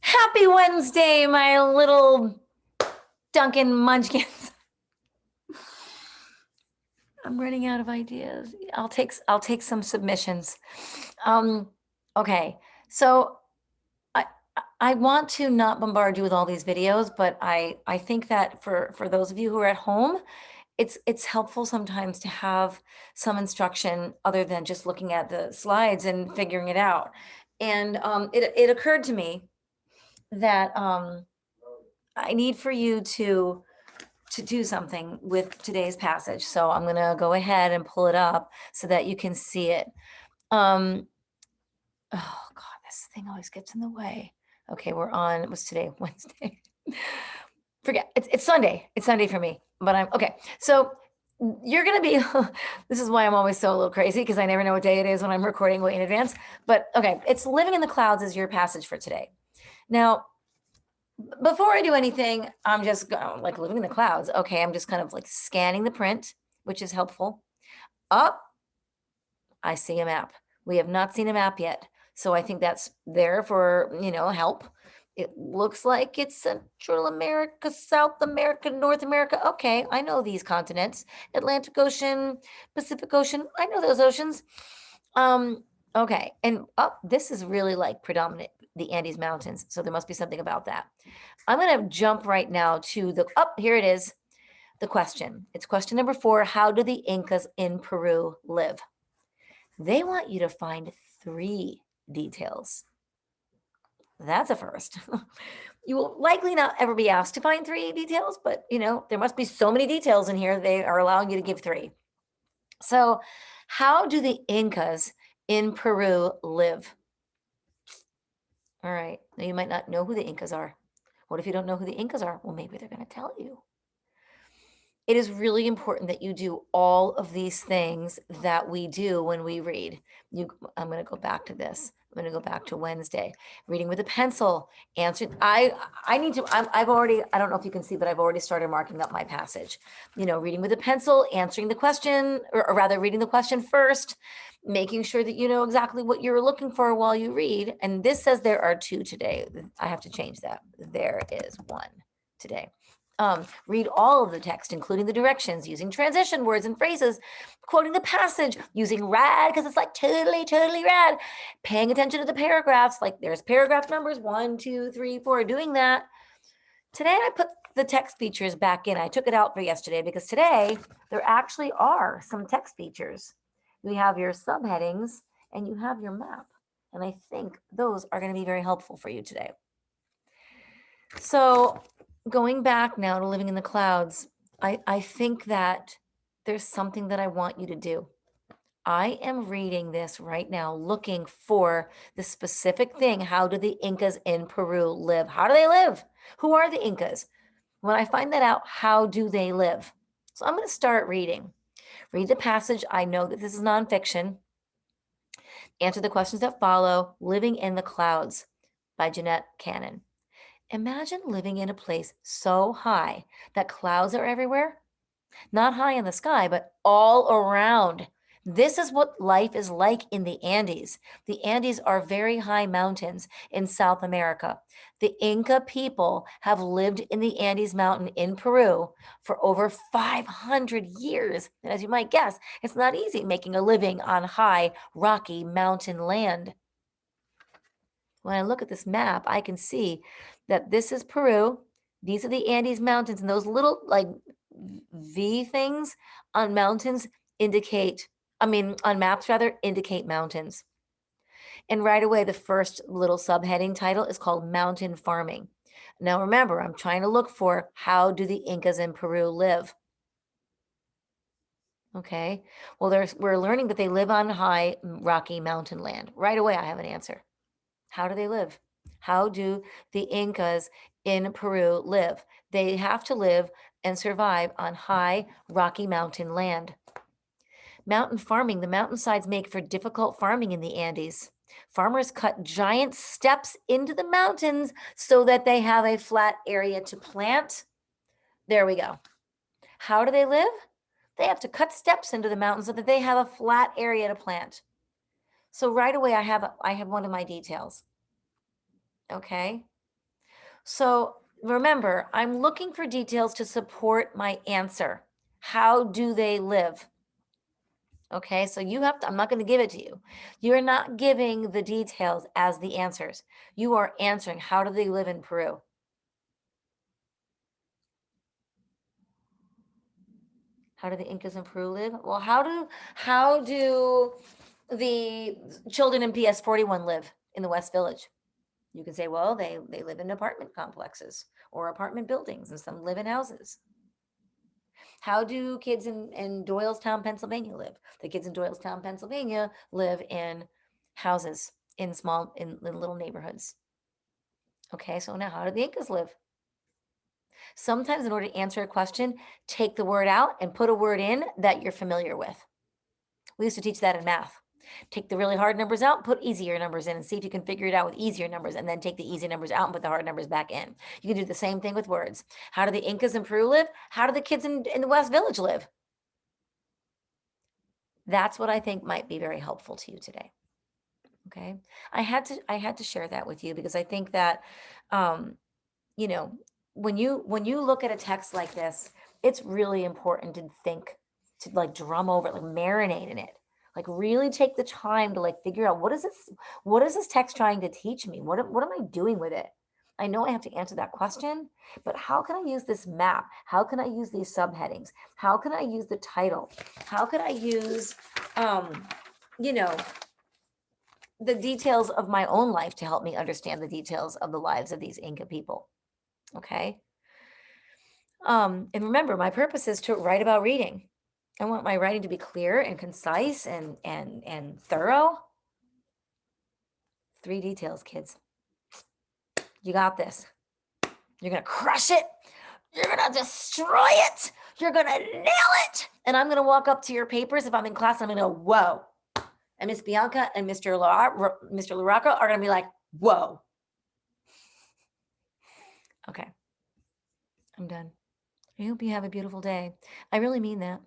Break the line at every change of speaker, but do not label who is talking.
Happy Wednesday, my little Duncan Munchkins. I'm running out of ideas. I'll take some submissions. Um, okay, so I I want to not bombard you with all these videos, but I think that for those of you who are at home, it's helpful sometimes to have some instruction other than just looking at the slides and figuring it out. And it occurred to me that I need for you to do something with today's passage. So I'm going to go ahead and pull it up so that you can see it. Um, oh God, this thing always gets in the way. Okay, we're on, it was today, Wednesday. Forget, it's Sunday. It's Sunday for me, but I'm okay. So you're going to be, this is why I'm always so a little crazy because I never know what day it is when I'm recording way in advance. But okay, it's Living in the Clouds is your passage for today. Now, before I do anything, I'm just like living in the clouds. Okay, I'm just kind of like scanning the print, which is helpful. Up, I see a map. We have not seen a map yet. So I think that's there for, help. It looks like it's Central America, South America, North America. Okay, I know these continents. Atlantic Ocean, Pacific Ocean. I know those oceans. Um, okay. And this is really like predominant the Andes Mountains. So there must be something about that. I'm going to jump right now to here it is, the question. It's question number 4. How do the Incas in Peru live? They want you to find 3 details. That's a first. You will likely not ever be asked to find 3 details, but there must be so many details in here. They are allowing you to give 3. So how do the Incas in Peru live? All right. Now you might not know who the Incas are. What if you don't know who the Incas are? Well, maybe they're going to tell you. It is really important that you do all of these things that we do when we read. I'm going to go back to this. I'm going to go back to Wednesday. Reading with a pencil, answering. I need to. I've already. I don't know if you can see, but I've already started marking up my passage. Reading with a pencil, answering the question, or rather, reading the question first, making sure that you know exactly what you're looking for while you read. And this says there are 2 today. I have to change that. There is 1 today. Read all of the text, including the directions, using transition words and phrases, quoting the passage, using rad, because it's like totally, totally rad. Paying attention to the paragraphs, like there's paragraph numbers 1, 2, 3, 4, doing that. Today, I put the text features back in. I took it out for yesterday because today there actually are some text features. You have your subheadings and you have your map. And I think those are going to be very helpful for you today. So going back now to Living in the Clouds, I think that there's something that I want you to do. I am reading this right now, looking for the specific thing. How do the Incas in Peru live? How do they live? Who are the Incas? When I find that out, how do they live? So I'm going to start reading. Read the passage. I know that this is nonfiction. Answer the questions that follow. Living in the Clouds by Jeanette Cannon. Imagine living in a place so high that clouds are everywhere, not high in the sky, but all around. This is what life is like in the Andes. The Andes are very high mountains in South America. The Inca people have lived in the Andes mountain in Peru for over 500 years. And as you might guess, it's not easy making a living on high, rocky mountain land. When I look at this map, I can see that this is Peru. These are the Andes Mountains, and those little like V things on mountains on maps rather, indicate mountains. And right away, the first little subheading title is called Mountain Farming. Now remember, I'm trying to look for how do the Incas in Peru live? Okay, well, we're learning that they live on high, rocky mountain land. Right away, I have an answer. How do they live? How do the Incas in Peru live? They have to live and survive on high, rocky mountain land. Mountain farming, the mountainsides make for difficult farming in the Andes. Farmers cut giant steps into the mountains so that they have a flat area to plant. There we go. How do they live? They have to cut steps into the mountains so that they have a flat area to plant. So right away, I have one of my details. Okay. So remember, I'm looking for details to support my answer. How do they live? Okay, so you have to, I'm not going to give it to you. You're not giving the details as the answers. You are answering, how do they live in Peru? How do the Incas in Peru live? Well, how do the children in PS 41 live in the West Village? You can say, well, they live in apartment complexes or apartment buildings, and some live in houses. How do kids in Doylestown, Pennsylvania live? The kids in Doylestown, Pennsylvania live in houses in in little neighborhoods. Okay, so now how do the Incas live? Sometimes in order to answer a question, take the word out and put a word in that you're familiar with. We used to teach that in math. Take the really hard numbers out, put easier numbers in, and see if you can figure it out with easier numbers, and then take the easy numbers out and put the hard numbers back in. You can do the same thing with words. How do the Incas in Peru live? How do the kids in the West Village live? That's what I think might be very helpful to you today. Okay. I had to share that with you because I think that um, you know, when you look at a text like this, it's really important to think, to like drum over it, like marinate in it. Like really take the time to like figure out what is this text trying to teach me? What am I doing with it? I know I have to answer that question, but how can I use this map? How can I use these subheadings? How can I use the title? How can I use um, you know, the details of my own life to help me understand the details of the lives of these Inca people? Okay. And remember, my purpose is to write about reading. I want my writing to be clear and concise and thorough. 3 details, kids. You got this. You're gonna crush it. You're gonna destroy it. You're gonna nail it. And I'm gonna walk up to your papers if I'm in class. I'm gonna go, whoa. And Miss Bianca and Mr. Laraca are gonna be like, whoa. Okay, I'm done. I hope you have a beautiful day. I really mean that.